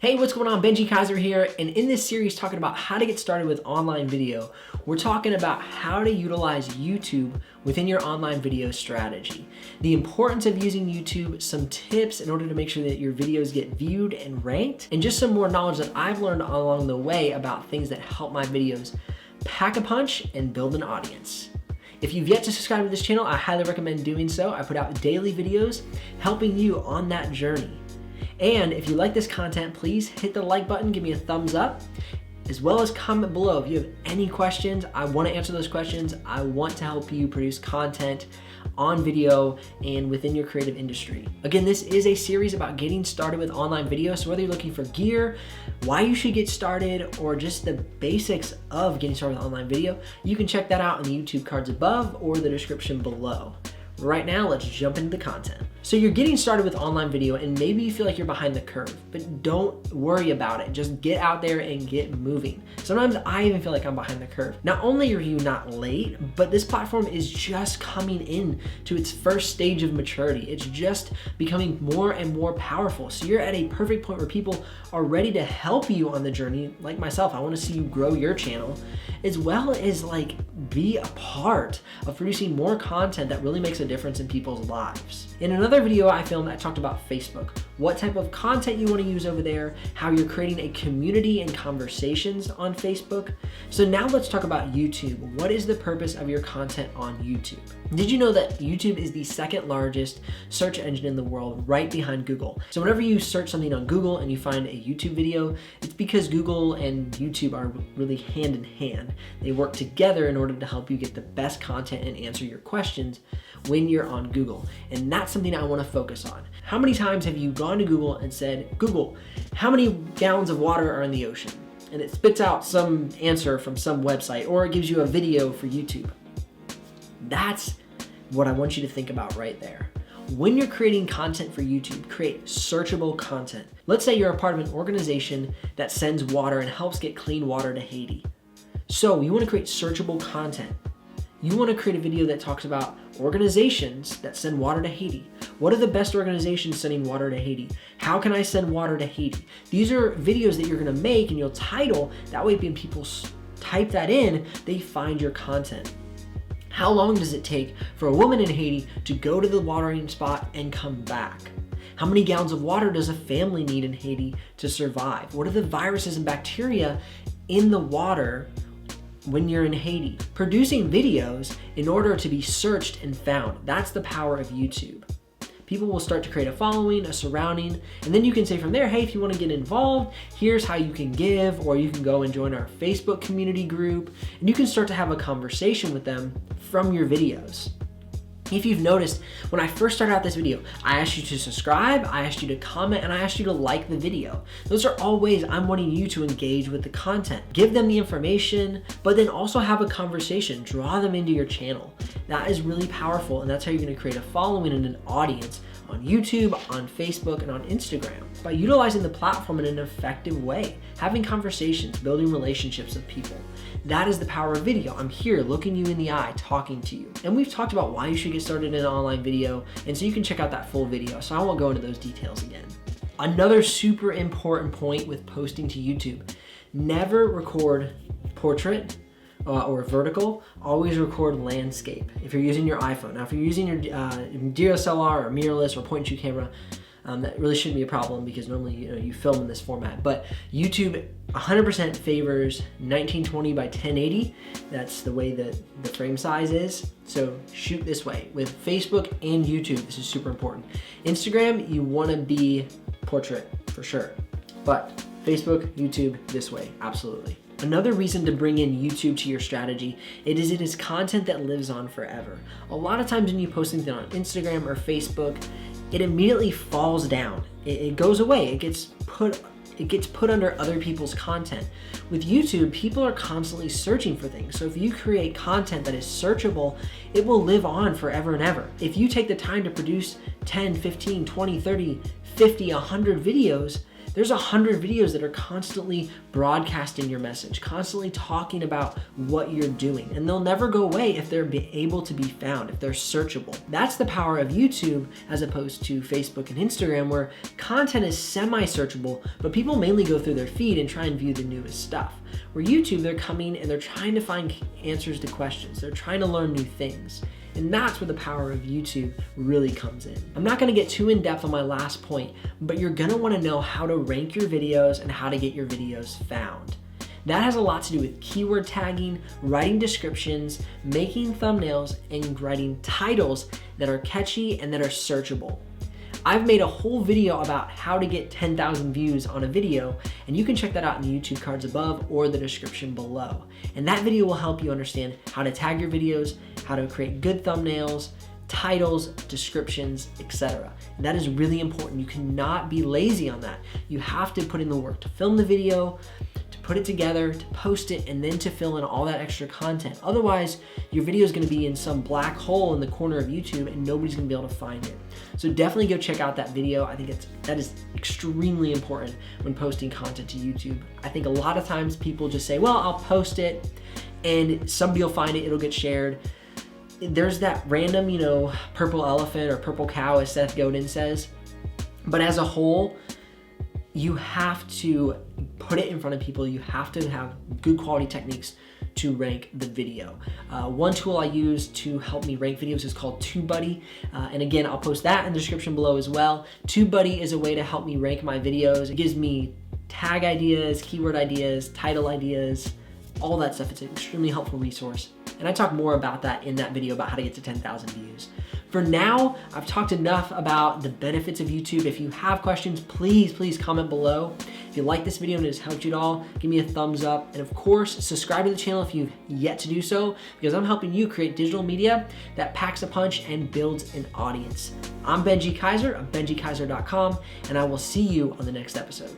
Hey, what's going on? Benji Kaiser here, and in this series talking about how to get started with online video, we're talking about how to utilize YouTube within your online video strategy. The importance of using YouTube, some tips in order to make sure that your videos get viewed and ranked, and just some more knowledge that I've learned along the way about things that help my videos pack a punch and build an audience. If you've yet to subscribe to this channel, I highly recommend doing so. I put out daily videos helping you on that journey. And if you like this content, please hit the like button, give me a thumbs up, as well as comment below. If you have any questions, I want to answer those questions. I want to help you produce content on video and within your creative industry. Again, this is a series about getting started with online video. So whether you're looking for gear, why you should get started, or just the basics of getting started with online video, you can check that out in the YouTube cards above or the description below. Right now, let's jump into the content. So you're getting started with online video and maybe you feel like you're behind the curve, but don't worry about it. Just get out there and get moving. Sometimes I even feel like I'm behind the curve. Not only are you not late, but this platform is just coming in to its first stage of maturity. It's just becoming more and more powerful. So you're at a perfect point where people are ready to help you on the journey. Like myself, I want to see you grow your channel, as well as be a part of producing more content that really makes a difference in people's lives. In another video I filmed, I talked about Facebook, what type of content you want to use over there, how you're creating a community and conversations on Facebook. So now let's talk about YouTube. What is the purpose of your content on YouTube? Did you know that YouTube is the second largest search engine in the world, right behind Google? So whenever you search something on Google and you find a YouTube video, it's because Google and YouTube are really hand in hand. They work together in order to help you get the best content and answer your questions when you're on Google. And that's something I want to focus on. How many times have you gone to Google and said, Google, how many gallons of water are in the ocean? And it spits out some answer from some website, or it gives you a video for YouTube. That's what I want you to think about right there. When you're creating content for YouTube, create searchable content. Let's say you're a part of an organization that sends water and helps get clean water to Haiti. So you want to create searchable content. You want to create a video that talks about organizations that send water to Haiti. What are the best organizations sending water to Haiti? How can I send water to Haiti? These are videos that you're going to make and you'll title. That way when people type that in, they find your content. How long does it take for a woman in Haiti to go to the watering spot and come back? How many gallons of water does a family need in Haiti to survive? What are the viruses and bacteria in the water when you're in Haiti? Producing videos in order to be searched and found. That's the power of YouTube. People will start to create a following, a surrounding, and then you can say from there, hey, if you want to get involved, here's how you can give, or you can go and join our Facebook community group, and you can start to have a conversation with them from your videos. If you've noticed, when I first started out this video, I asked you to subscribe, I asked you to comment, and I asked you to like the video. Those are all ways I'm wanting you to engage with the content. Give them the information, but then also have a conversation. Draw them into your channel. That is really powerful, and that's how you're going to create a following and an audience on YouTube, on Facebook, and on Instagram. By utilizing the platform in an effective way, having conversations, building relationships with people. That is the power of video. I'm here looking you in the eye, talking to you. And we've talked about why you should get started in online video, and so you can check out that full video, so I won't go into those details again. Another super important point with posting to YouTube, never record portrait or vertical, always record landscape if you're using your iPhone. Now if you're using your DSLR or mirrorless or point and shoot camera, that really shouldn't be a problem because normally you film in this format. But YouTube 100% favors 1920 by 1080. That's the way that the frame size is. So shoot this way. With Facebook and YouTube, this is super important. Instagram, you want to be portrait for sure. But Facebook, YouTube, this way, absolutely. Another reason to bring in YouTube to your strategy, it is content that lives on forever. A lot of times when you post something on Instagram or Facebook, it immediately falls down. It goes away. It gets put under other people's content. With YouTube, people are constantly searching for things. So if you create content that is searchable, it will live on forever and ever. If you take the time to produce 10, 15, 20, 30, 50, 100 videos, there's 100 videos that are constantly broadcasting your message, constantly talking about what you're doing, and they'll never go away if they're able to be found, if they're searchable. That's the power of YouTube as opposed to Facebook and Instagram, where content is semi-searchable, but people mainly go through their feed and try and view the newest stuff. Where YouTube, they're coming and they're trying to find answers to questions. They're trying to learn new things. And that's where the power of YouTube really comes in. I'm not gonna get too in depth on my last point, but you're gonna wanna know how to rank your videos and how to get your videos found. That has a lot to do with keyword tagging, writing descriptions, making thumbnails, and writing titles that are catchy and that are searchable. I've made a whole video about how to get 10,000 views on a video, and you can check that out in the YouTube cards above or the description below. And that video will help you understand how to tag your videos, how to create good thumbnails, titles, descriptions, etc. And that is really important. You cannot be lazy on that. You have to put in the work to film the video, to put it together, to post it, and then to fill in all that extra content. Otherwise, your video is gonna be in some black hole in the corner of YouTube and nobody's gonna be able to find it. So definitely go check out that video. I think that is extremely important when posting content to YouTube. I think a lot of times people just say, well, I'll post it and somebody will find it, it'll get shared. There's that random, purple elephant or purple cow, as Seth Godin says. But as a whole, you have to put it in front of people. You have to have good quality techniques to rank the video. One tool I use to help me rank videos is called TubeBuddy. And again, I'll post that in the description below as well. TubeBuddy is a way to help me rank my videos. It gives me tag ideas, keyword ideas, title ideas, all that stuff. It's an extremely helpful resource. And I talk more about that in that video about how to get to 10,000 views. For now, I've talked enough about the benefits of YouTube. If you have questions, please comment below. If you like this video and it has helped you at all, give me a thumbs up. And of course, subscribe to the channel if you've yet to do so, because I'm helping you create digital media that packs a punch and builds an audience. I'm Benji Kaiser of BenjiKaiser.com, and I will see you on the next episode.